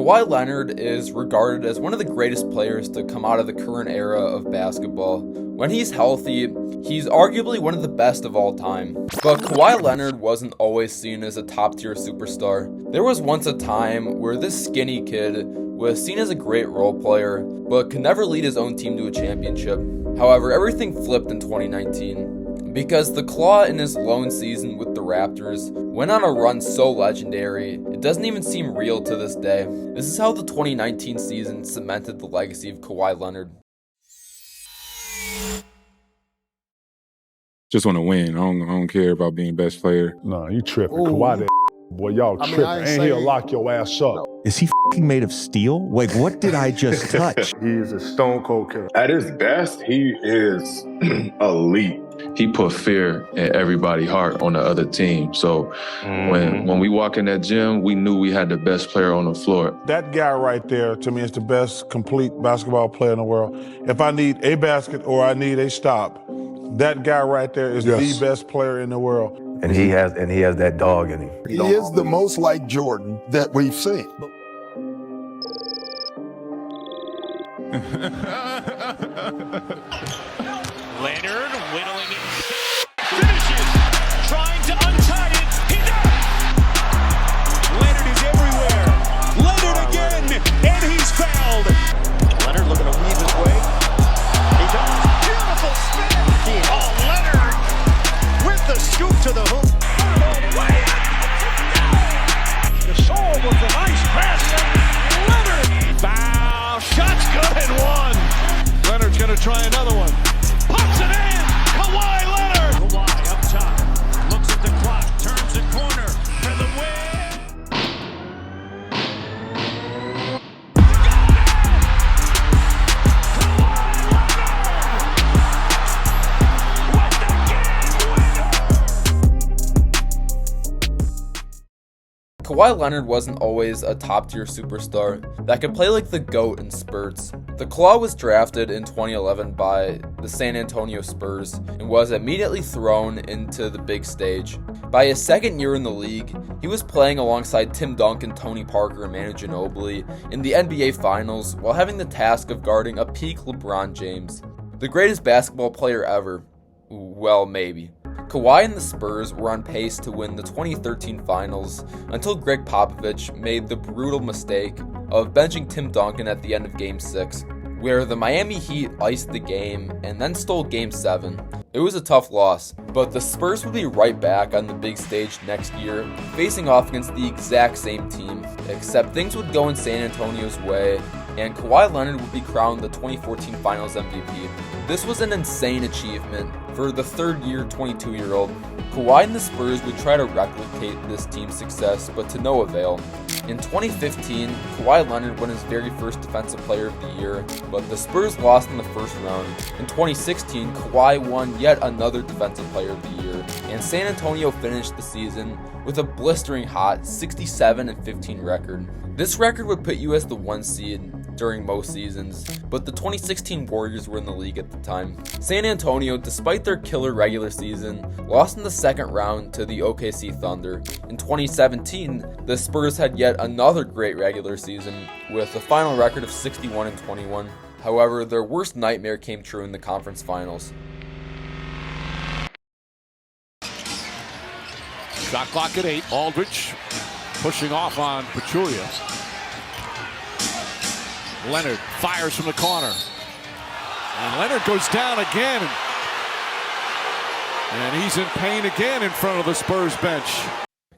Kawhi Leonard is regarded as one of the greatest players to come out of the current era of basketball. When he's healthy, he's arguably one of the best of all time. But Kawhi Leonard wasn't always seen as a top-tier superstar. There was once a time where this skinny kid was seen as a great role player, but could never lead his own team to a championship. However, everything flipped in 2019. Because the Claw in his lone season with the Raptors went on a run so legendary, it doesn't even seem real to this day. This is how the 2019 season cemented the legacy of Kawhi Leonard. Just want to win. I don't care about being best player. No, you tripping. Kawhi that boy, y'all tripping. And he'll lock your ass up. Is he made of steel? Wait, what did I just touch? He is a stone cold killer. At his best, he is elite. He put fear in everybody's heart on the other team. So when we walk in that gym, we knew we had the best player on the floor. That guy right there, to me, is the best complete basketball player in the world. If I need a basket or I need a stop, that guy right there is the best player in the world. And he has that dog in him. He is the most like Jordan that we've seen. Leonard whittling it, finishes, trying to untie it, he does! Leonard is everywhere, Leonard again, and he's fouled! Leonard looking to weave his way, he does, beautiful spin! Oh, Leonard with the scoop to the hoop. Way up! The soul was a nice pass, Leonard! Foul, shot's good and one! Leonard's gonna try another one. Pops it in! Kawhi Leonard! Kawhi up top. Looks at the clock. Turns the corner for the win! Kawhi Leonard! With the game winner! Kawhi Leonard wasn't always a top-tier superstar that could play like the GOAT in spurts. The Claw was drafted in 2011 by the San Antonio Spurs and was immediately thrown into the big stage. By his second year in the league, he was playing alongside Tim Duncan, Tony Parker, and Manu Ginobili in the NBA Finals while having the task of guarding a peak LeBron James. The greatest basketball player ever. Well, maybe. Kawhi and the Spurs were on pace to win the 2013 Finals until Greg Popovich made the brutal mistake of benching Tim Duncan at the end of Game 6, where the Miami Heat iced the game and then stole Game 7. It was a tough loss, but the Spurs would be right back on the big stage next year, facing off against the exact same team, except things would go in San Antonio's way, and Kawhi Leonard would be crowned the 2014 Finals MVP. This was an insane achievement for the third-year 22-year-old. Kawhi and the Spurs would try to replicate this team's success, but to no avail. In 2015, Kawhi Leonard won his very first Defensive Player of the Year, but the Spurs lost in the first round. In 2016, Kawhi won yet another Defensive Player of the Year, and San Antonio finished the season with a blistering hot 67-15 record. This record would put you as the 1 seed during most seasons, but the 2016 Warriors were in the league at the time. San Antonio, despite their killer regular season, lost in the second round to the OKC Thunder. In 2017, the Spurs had yet another great regular season with a final record of 61-21. However, their worst nightmare came true in the conference finals. Shot clock at 8. Aldridge pushing off on Pachulia. Leonard fires from the corner. And Leonard goes down again. And he's in pain again in front of the Spurs bench.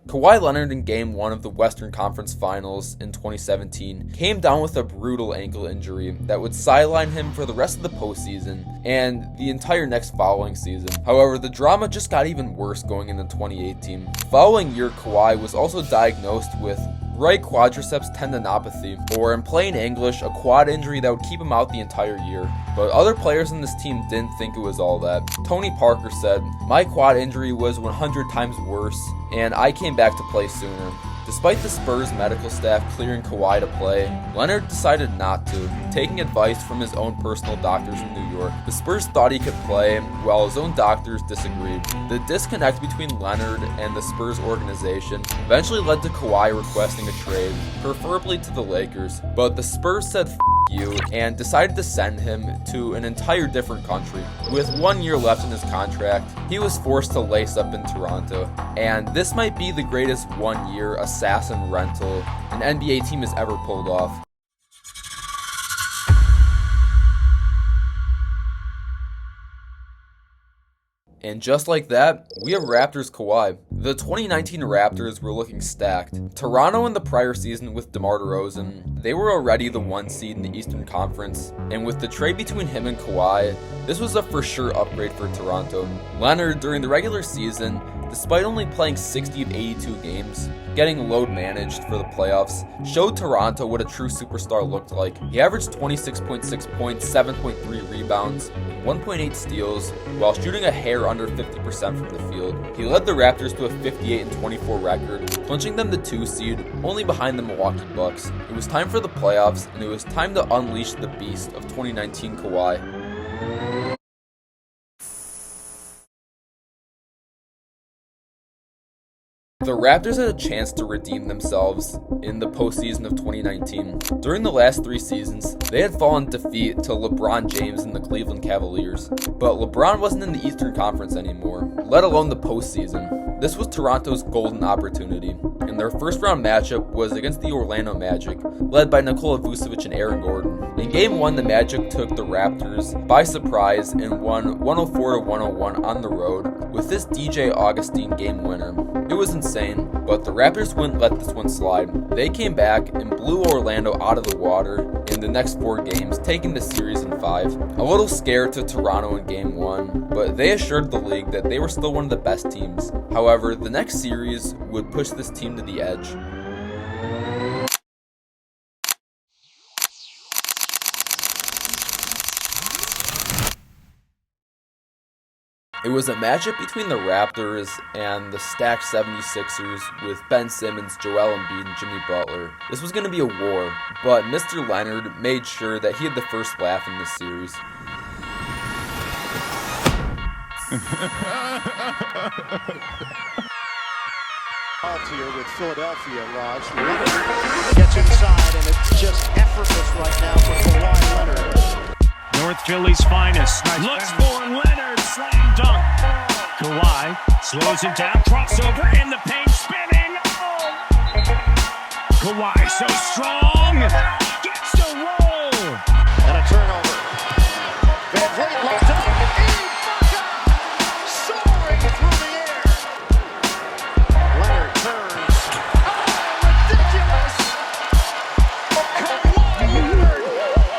Kawhi Leonard in Game 1 of the Western Conference Finals in 2017 came down with a brutal ankle injury that would sideline him for the rest of the postseason and the entire next following season. However, the drama just got even worse going into 2018. Following year, Kawhi was also diagnosed with right quadriceps tendinopathy, or in plain English, a quad injury that would keep him out the entire year. But other players in this team didn't think it was all that. Tony Parker said, "My quad injury was 100 times worse, and I came back to play sooner." Despite the Spurs medical staff clearing Kawhi to play, Leonard decided not to, taking advice from his own personal doctors in New York. The Spurs thought he could play, while his own doctors disagreed. The disconnect between Leonard and the Spurs organization eventually led to Kawhi requesting a trade, preferably to the Lakers, but the Spurs said "F you" and decided to send him to an entire different country. With 1 year left in his contract, he was forced to lace up in Toronto, and this might be the greatest 1 year assassin rental an NBA team has ever pulled off. And just like that, we have Raptors Kawhi. The 2019 Raptors were looking stacked. Toronto in the prior season with DeMar DeRozan, they were already the 1 seed in the Eastern Conference, and with the trade between him and Kawhi, this was a for sure upgrade for Toronto. Leonard, during the regular season, despite only playing 60 of 82 games, getting load managed for the playoffs, showed Toronto what a true superstar looked like. He averaged 26.6 points, 7.3 rebounds, 1.8 steals, while shooting a hair under 50% from the field. He led the Raptors to a 58-24 record, clinching them the 2 seed, only behind the Milwaukee Bucks. It was time for the playoffs, and it was time to unleash the beast of 2019 Kawhi. The Raptors had a chance to redeem themselves in the postseason of 2019. During the last 3 seasons, they had fallen defeat to LeBron James and the Cleveland Cavaliers, but LeBron wasn't in the Eastern Conference anymore, let alone the postseason. This was Toronto's golden opportunity, and their first round matchup was against the Orlando Magic, led by Nikola Vucevic and Aaron Gordon. In Game 1, the Magic took the Raptors by surprise and won 104-101 on the road with this DJ Augustine game winner. It was insane, but the Raptors wouldn't let this one slide. They came back and blew Orlando out of the water in the next 4 games, taking the series in 5. A little scare to Toronto in Game 1, but they assured the league that they were still one of the best teams. However, the next series would push this team to the edge. It was a matchup between the Raptors and the stacked 76ers with Ben Simmons, Joel Embiid, and Jimmy Butler. This was going to be a war, but Mr. Leonard made sure that he had the first laugh in this series. Here with Philadelphia, Raj. Leonard gets inside, and it's just effortless right now for Kawhi Leonard. North Philly's finest. Nice looks for Leonard, slam dunk. Kawhi slows it down, crossover in the paint, spinning. Oh. Kawhi so strong, gets the roll. And a turnover. Van Vliet left up. Soaring through the air. Leonard turns. Oh, ridiculous. Kawhi Leonard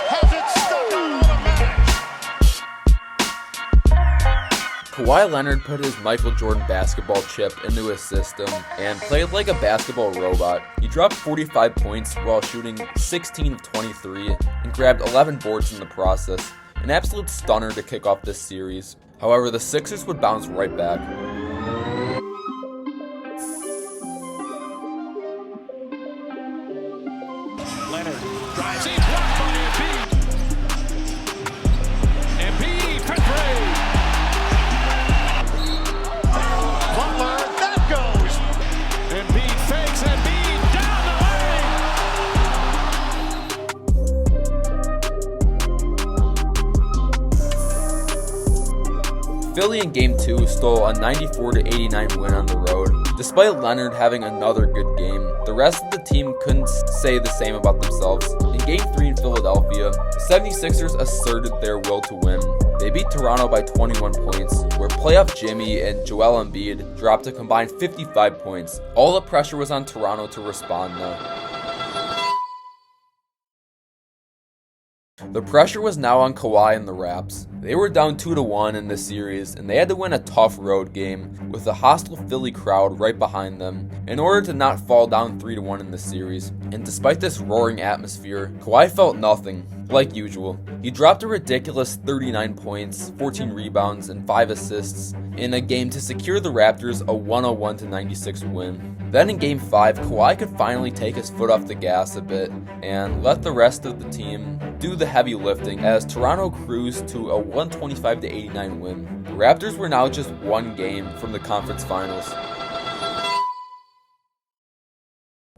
has it stuck on automatic. Kawhi Leonard put his Michael Jordan basketball chip into his system and played like a basketball robot. He dropped 45 points while shooting 16 of 23 and grabbed 11 boards in the process. An absolute stunner to kick off this series. However, the Sixers would bounce right back. Leonard drives in, blocked by Embiid. Embiid for 3. Butler, that goes. Embiid fakes, Embiid down the Philly in Game 2 stole a 94-89 win on the road. Despite Leonard having another good game, the rest of the team couldn't say the same about themselves. In Game 3 in Philadelphia, the 76ers asserted their will to win. They beat Toronto by 21 points, where playoff Jimmy and Joel Embiid dropped a combined 55 points. All the pressure was on Toronto to respond though. The pressure was now on Kawhi and the Raps. They were down 2-1 in this series, and they had to win a tough road game with a hostile Philly crowd right behind them in order to not fall down 3-1 in the series. And despite this roaring atmosphere, Kawhi felt nothing. Like usual, he dropped a ridiculous 39 points, 14 rebounds, and 5 assists in a game to secure the Raptors a 101-96 win. Then in Game 5, Kawhi could finally take his foot off the gas a bit and let the rest of the team do the heavy lifting as Toronto cruised to a 125-89 win. The Raptors were now just one game from the conference finals.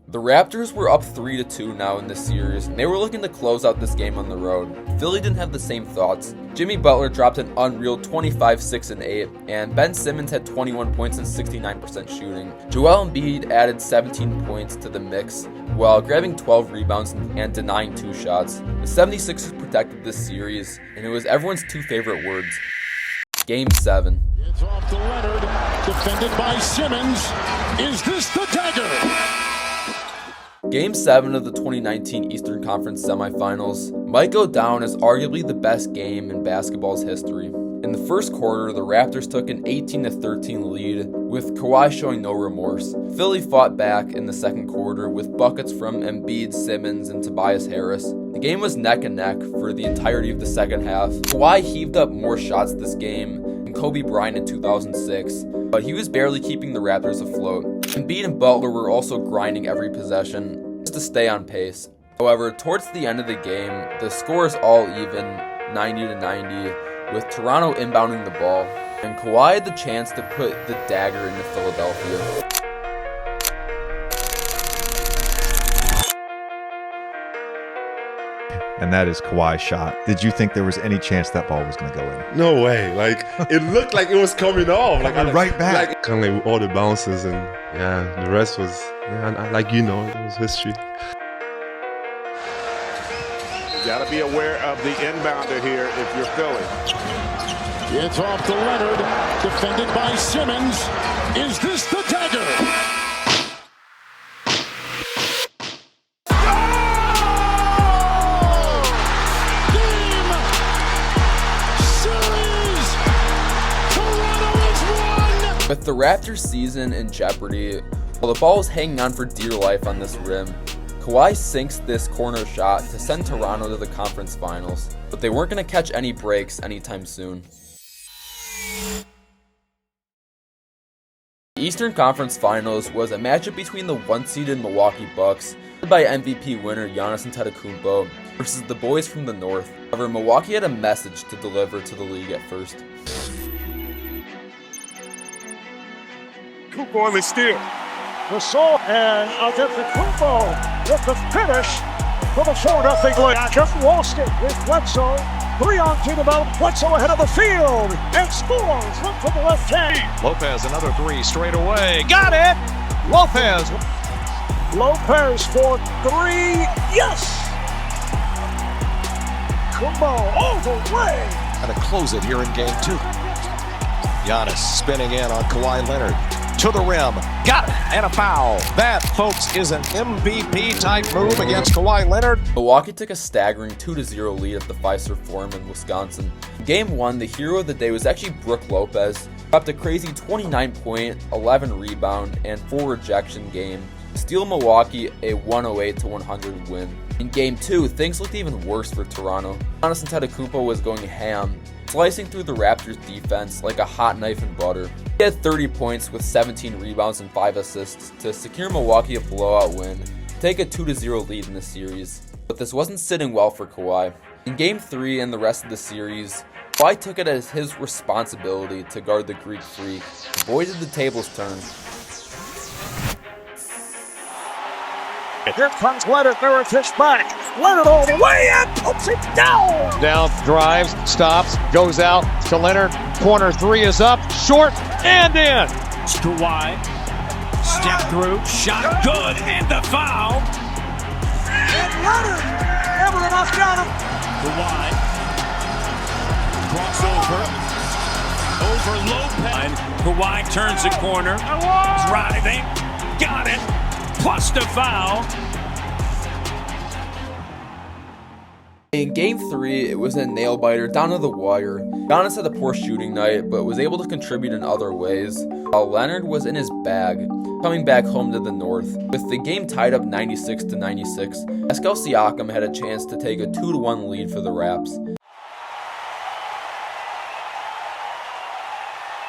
The Raptors were up 3-2 now in this series, and they were looking to close out this game on the road. Philly didn't have the same thoughts. Jimmy Butler dropped an unreal 25, 6, and 8, and Ben Simmons had 21 points and 69% shooting. Joel Embiid added 17 points to the mix, while grabbing 12 rebounds and denying 2 shots. The 76ers protected this series, and it was everyone's 2 favorite words. Game 7. It's off to Leonard, defended by Simmons. Is this the dagger? Game 7 of the 2019 Eastern Conference semifinals might go down as arguably the best game in basketball's history. In the first quarter, the Raptors took an 18-13 lead, with Kawhi showing no remorse. Philly fought back in the second quarter with buckets from Embiid, Simmons, and Tobias Harris. The game was neck and neck for the entirety of the second half. Kawhi heaved up more shots this game than Kobe Bryant in 2006, but he was barely keeping the Raptors afloat. Embiid and Butler were also grinding every possession just to stay on pace. However, towards the end of the game, the score is all even, 90-90, with Toronto inbounding the ball, and Kawhi had the chance to put the dagger into Philadelphia. And that is Kawhi's shot. Did you think there was any chance that ball was going to go in? No way. Like, it looked like it was coming off. Like, right back. Like, kind of like all the bounces, and yeah, the rest was, like, it was history. You got to be aware of the inbounder here if you're Philly. It's off to Leonard, defended by Simmons. Is this the dagger? With the Raptors season in jeopardy, while the ball is hanging on for dear life on this rim, Kawhi sinks this corner shot to send Toronto to the conference finals, but they weren't going to catch any breaks anytime soon. The Eastern Conference Finals was a matchup between the 1-seeded Milwaukee Bucks, led by MVP winner Giannis Antetokounmpo, versus the boys from the North. However, Milwaukee had a message to deliver to the league at first. Kupo on the steal. Gasol and Antetokounmpo with the finish for the 4-0 lead. Just lost it with Bledsoe. 3-on-2 developed. Bledsoe ahead of the field and scores. Look from the left hand. Lopez another 3 straight away. Got it. Lopez for 3. Yes. Kupo all the way. And to close it here in game 2. Giannis spinning in on Kawhi Leonard. To the rim, got it, and a foul. That, folks, is an MVP-type move against Kawhi Leonard. Milwaukee took a staggering 2-0 lead at the Fiserv Forum in Wisconsin. In Game 1, the hero of the day was actually Brook Lopez, dropped a crazy 29-point, 11-rebound, and 4 rejection game to steal Milwaukee a 108-100 win. In Game 2, things looked even worse for Toronto. Giannis Antetokounmpo was going ham, slicing through the Raptors' defense like a hot knife in butter. He had 30 points with 17 rebounds and 5 assists to secure Milwaukee a blowout win, take a 2-0 lead in the series. But this wasn't sitting well for Kawhi. In Game 3 and the rest of the series, Kawhi took it as his responsibility to guard the Greek Freak. Boy, did the tables turn. Here comes Leonard, mirror fish back. Leonard all the way and puts it down. Down, drives, stops, goes out to Leonard. Corner 3 is up, short, and in. Kawhi, step through, shot good, and the foul. And Leonard, never enough got him. Kawhi, cross over Lopez. Kawhi turns the corner, driving, got it. Plus the foul. In Game 3, it was a nail-biter down to the wire. Giannis had a poor shooting night, but was able to contribute in other ways, while Leonard was in his bag, coming back home to the North. With the game tied up 96-96, Pascal Siakam had a chance to take a 2-1 lead for the Raps.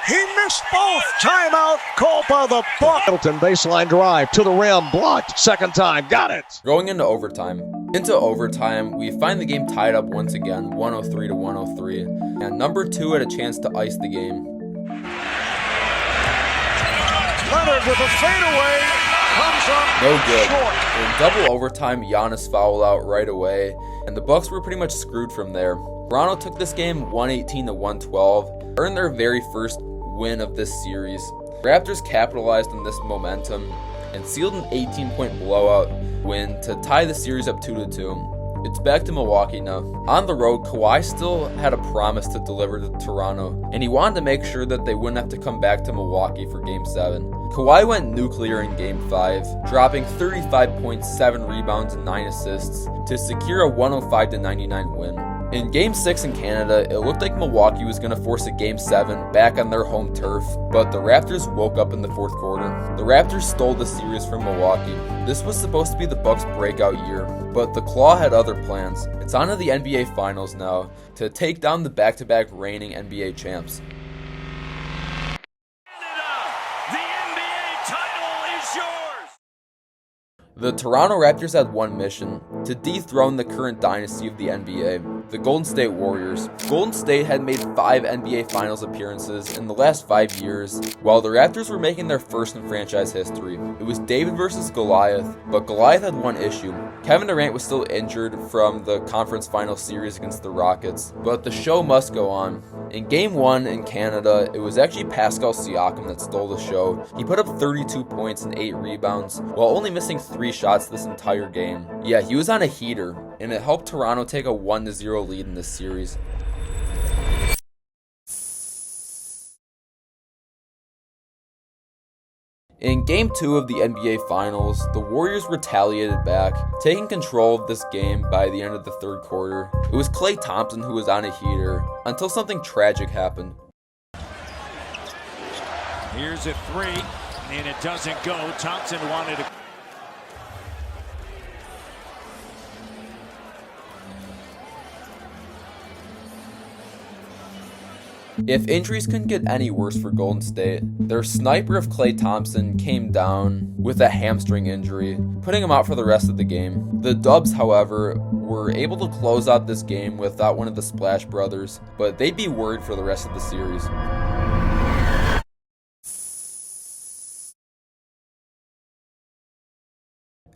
He missed both. Timeout called by the Bucks. Middleton baseline drive to the rim, blocked. Second time, got it. Going into overtime. Into overtime, we find the game tied up once again, 103-103, and number 2 had a chance to ice the game. Leonard with a fadeaway comes up no good. Short. In double overtime, Giannis fouled out right away, and the Bucks were pretty much screwed from there. Toronto took this game 118-112, earned their very first win of this series. Raptors capitalized on this momentum and sealed an 18-point blowout win to tie the series up 2-2. It's back to Milwaukee now. On the road, Kawhi still had a promise to deliver to Toronto, and he wanted to make sure that they wouldn't have to come back to Milwaukee for Game 7. Kawhi went nuclear in Game 5, dropping 35 points, 7 rebounds, and 9 assists to secure a 105-99 win. In Game 6 in Canada, it looked like Milwaukee was going to force a Game 7 back on their home turf, but the Raptors woke up in the fourth quarter. The Raptors stole the series from Milwaukee. This was supposed to be the Bucks' breakout year, but the Claw had other plans. It's on to the NBA Finals now to take down the back-to-back reigning NBA champs. The Toronto Raptors had one mission: to dethrone the current dynasty of the NBA, the Golden State Warriors. Golden State had made 5 NBA Finals appearances in the last 5 years, while the Raptors were making their first in franchise history. It was David versus Goliath, but Goliath had one issue. Kevin Durant was still injured from the conference final series against the Rockets, but the show must go on. In Game 1 in Canada, it was actually Pascal Siakam that stole the show. He put up 32 points and 8 rebounds, while only missing 3 shots this entire game. Yeah, he was on a heater, and it helped Toronto take a 1-0 lead in this series. In Game 2 of the NBA Finals, the Warriors retaliated back, taking control of this game by the end of the third quarter. It was Klay Thompson who was on a heater, until something tragic happened. Here's a 3, and it doesn't go. Thompson wanted to... If injuries couldn't get any worse for Golden State, their sniper of Klay Thompson came down with a hamstring injury, putting him out for the rest of the game. The Dubs, however, were able to close out this game without one of the Splash Brothers, but they'd be worried for the rest of the series.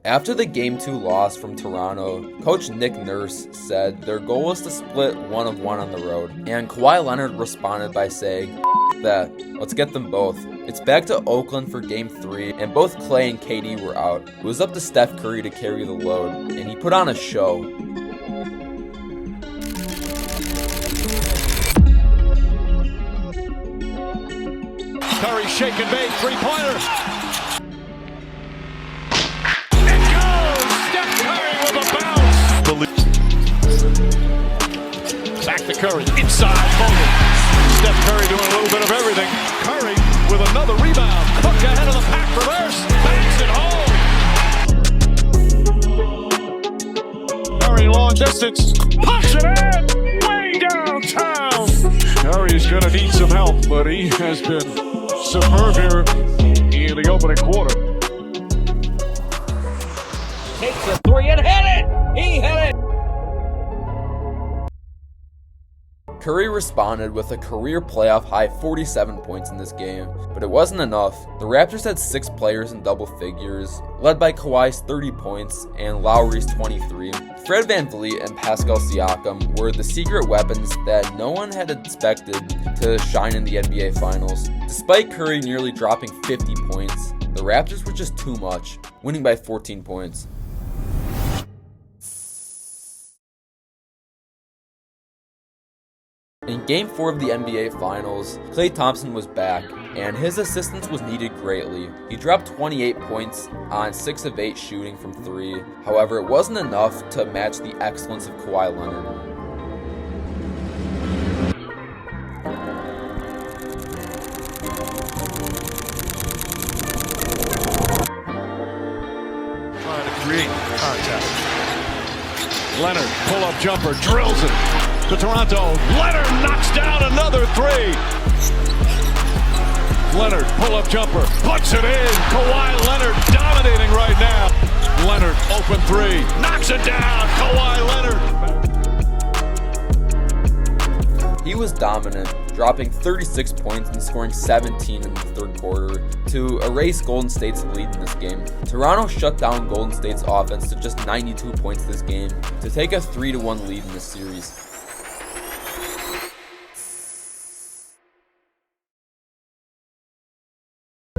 After the Game 2 loss from Toronto, Coach Nick Nurse said their goal was to split 1-1 on the road, and Kawhi Leonard responded by saying, "F that, let's get them both." It's back to Oakland for Game 3, and both Klay and KD were out. It was up to Steph Curry to carry the load, and he put on a show. Curry shake and bake, 3-pointer. Back to Curry, inside Vogel. Steph Curry doing a little bit of everything. Curry with another rebound. Cook ahead of the pack, reverse, banks it home. Curry long distance, pops it in, way downtown. Curry's gonna need some help, but he has been superb here in the opening quarter. Takes a 3 and hit it! He hit it! Curry responded with a career playoff high 47 points in this game, but it wasn't enough. The Raptors had 6 players in double figures, led by Kawhi's 30 points and Lowry's 23. Fred VanVleet and Pascal Siakam were the secret weapons that no one had expected to shine in the NBA Finals. Despite Curry nearly dropping 50 points, the Raptors were just too much, winning by 14 points. In Game 4 of the NBA Finals, Klay Thompson was back. and his assistance was needed greatly. He dropped 28 points on 6 of 8 shooting from 3. However, it wasn't enough to match the excellence of Kawhi Leonard. Create contact. Leonard, pull-up jumper, drills it to Toronto. Leonard knocks down another 3. Leonard, pull-up jumper, puts it in. Kawhi Leonard dominating right now. Leonard, open 3, knocks it down. Kawhi Leonard. He was dominant, dropping 36 points and scoring 17 in the third quarter to erase Golden State's lead in this game. Toronto shut down Golden State's offense to just 92 points this game to take a 3-1 lead in this series.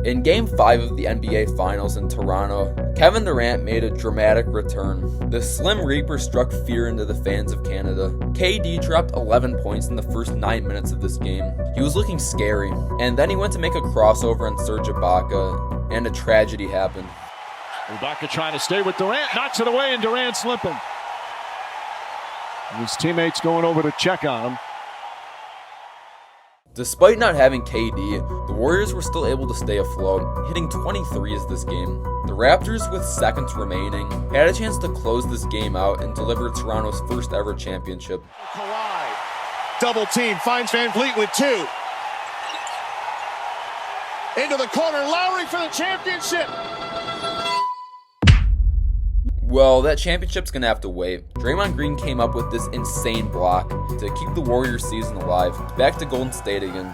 In Game 5 of the NBA Finals in Toronto, Kevin Durant made a dramatic return. The Slim Reaper struck fear into the fans of Canada. KD dropped 11 points in the first 9 minutes of this game. He was looking scary, and then he went to make a crossover on Serge Ibaka, and a tragedy happened. Ibaka trying to stay with Durant, knocks it away, and Durant's limping. His teammates going over to check on him. Despite not having KD, the Warriors were still able to stay afloat, hitting 23s this game. The Raptors, with seconds remaining, had a chance to close this game out and deliver Toronto's first ever championship. Kawhi, double team, finds Van Vliet with 2. Into the corner, Lowry for the championship. Well, that championship's gonna have to wait. Draymond Green came up with this insane block to keep the Warriors season alive. Back to Golden State again.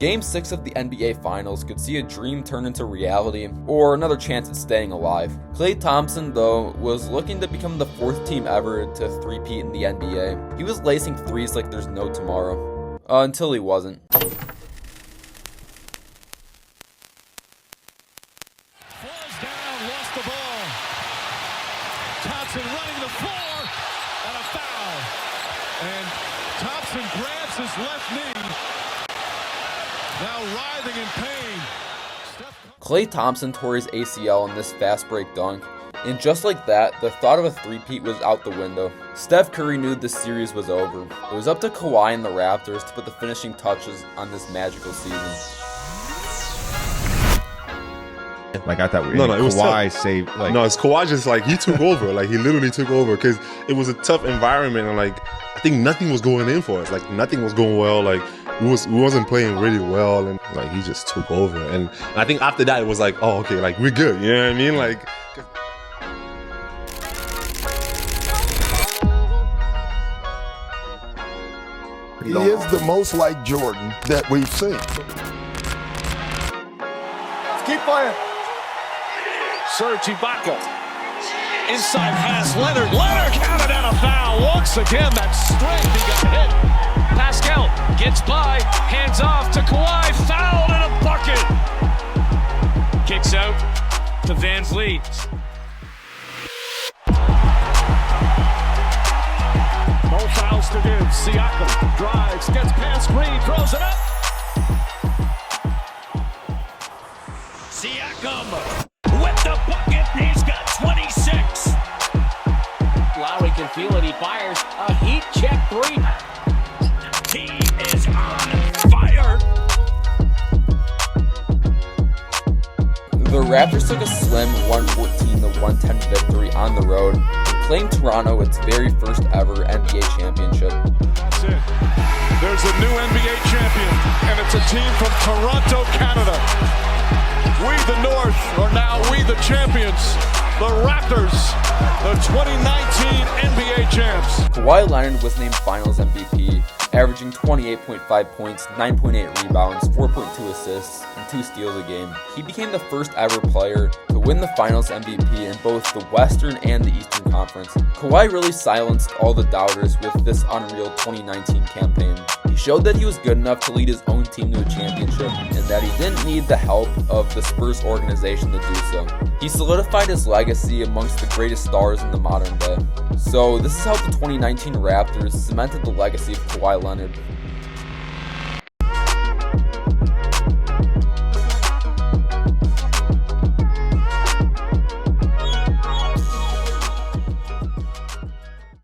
Game 6 of the NBA Finals could see a dream turn into reality, or another chance at staying alive. Klay Thompson, though, was looking to become the 4th team ever to three-peat in the NBA. He was lacing threes like there's no tomorrow. Until he wasn't. Running the floor, and a foul. And Thompson grabs his left knee, now writhing in pain. Klay Thompson tore his ACL in this fast break dunk, and just like that, the thought of a three-peat was out the window. Steph Curry knew this series was over. It was up to Kawhi and the Raptors to put the finishing touches on this magical season. Like I thought, it was Kawhi tough. saved. Like, No, it's Kawhi just like he took over. Like he literally took over because it was a tough environment and like I think nothing was going in for us. Like nothing was going well. Like we wasn't playing really well and like he just took over. And I think after that it was like, oh okay, like we're good. You know what I mean? Like. He is the most like Jordan that we've seen. Keep playing. Serge Ibaka. Inside pass, Leonard. Leonard counted out a foul. Once again, that strength, he got hit. Pascal gets by, hands off to Kawhi. Fouled in a bucket. Kicks out to Van Vliet. No fouls to give. Siakam drives, gets past Green, throws it up. Siakam with the bucket, he's got 26. Lowry can feel it, he fires a heat check 3. He is on fire. The Raptors took a slim 114-110 victory on the road and claimed Toronto its very first ever NBA championship. That's it. There's a new NBA champion, and it's a team from Toronto, Canada. We the North are now we the champions. The Raptors, the 2019 NBA champs. Kawhi Leonard was named Finals MVP, averaging 28.5 points, 9.8 rebounds, 4.2 assists, and 2 steals a game. He became the first ever player to win the Finals MVP in both the Western and the Eastern Conference. Kawhi really silenced all the doubters with this unreal 2019 campaign. He showed that he was good enough to lead his own team to a championship and that he didn't need the help of the Spurs organization to do so. He solidified his legacy amongst the greatest stars in the modern day. So this is how the 2019 Raptors cemented the legacy of Kawhi Leonard.